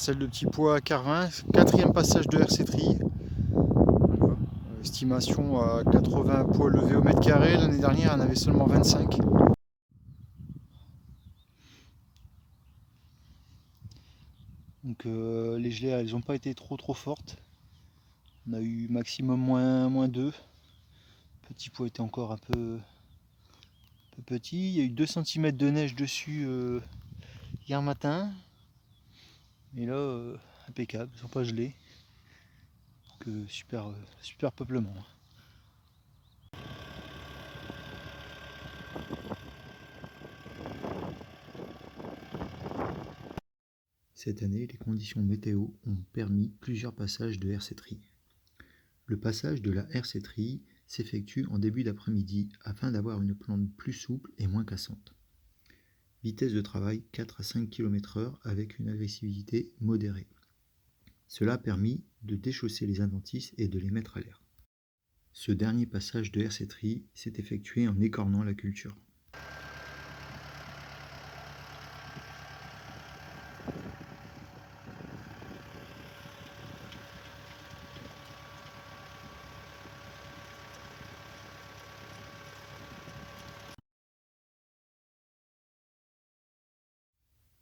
parcelle de petits pois à Carvin, quatrième passage de RC-Tri. Estimation à 80 pois levés au mètre carré, l'année dernière on avait seulement 25. Donc les gelées elles n'ont pas été trop fortes. On a eu maximum moins 2. Petit pois était encore un peu petit. Il y a eu 2 cm de neige dessus hier matin. Et là, impeccable, ils ne sont pas gelés. Donc super peuplement. Cette année, les conditions météo ont permis plusieurs passages de RC-Tri. Le passage de la RC-Tri s'effectue en début d'après-midi afin d'avoir une plante plus souple et moins cassante. Vitesse de travail 4 à 5 km/h avec une agressivité modérée. Cela a permis de déchausser les adventices et de les mettre à l'air. Ce dernier passage de RC-Tri s'est effectué en écornant la culture.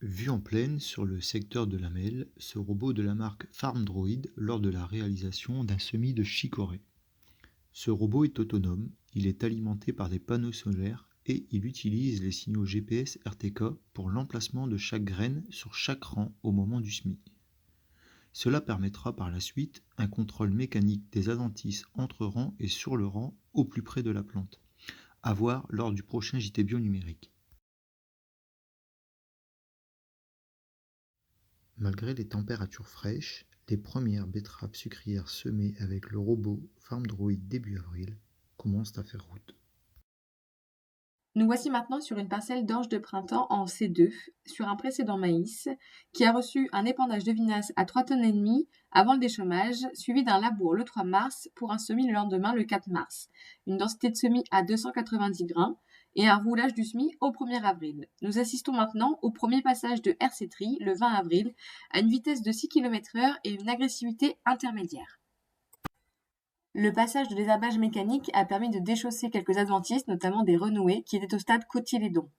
Vu en pleine sur le secteur de la Melle, ce robot de la marque FarmDroid lors de la réalisation d'un semis de chicorée. Ce robot est autonome, il est alimenté par des panneaux solaires et il utilise les signaux GPS RTK pour l'emplacement de chaque graine sur chaque rang au moment du semis. Cela permettra par la suite un contrôle mécanique des adventices entre rangs et sur le rang au plus près de la plante, à voir lors du prochain JT Bio numérique. Malgré les températures fraîches, les premières betteraves sucrières semées avec le robot FarmDroid début avril commencent à faire route. Nous voici maintenant sur une parcelle d'orge de printemps en C2, sur un précédent maïs, qui a reçu un épandage de vinasse à 3,5 tonnes avant le déchômage, suivi d'un labour le 3 mars pour un semis le lendemain le 4 mars, une densité de semis à 290 grains et un roulage du semis au 1er avril. Nous assistons maintenant au premier passage de RC-Tri le 20 avril à une vitesse de 6 km/h et une agressivité intermédiaire. Le passage de désherbage mécanique a permis de déchausser quelques adventices, notamment des renouées, qui étaient au stade cotylédon.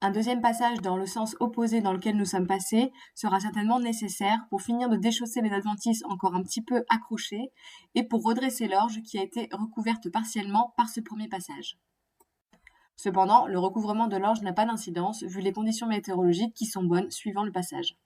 Un deuxième passage dans le sens opposé dans lequel nous sommes passés sera certainement nécessaire pour finir de déchausser les adventices encore un petit peu accrochés et pour redresser l'orge qui a été recouverte partiellement par ce premier passage. Cependant, le recouvrement de l'orge n'a pas d'incidence vu les conditions météorologiques qui sont bonnes suivant le passage.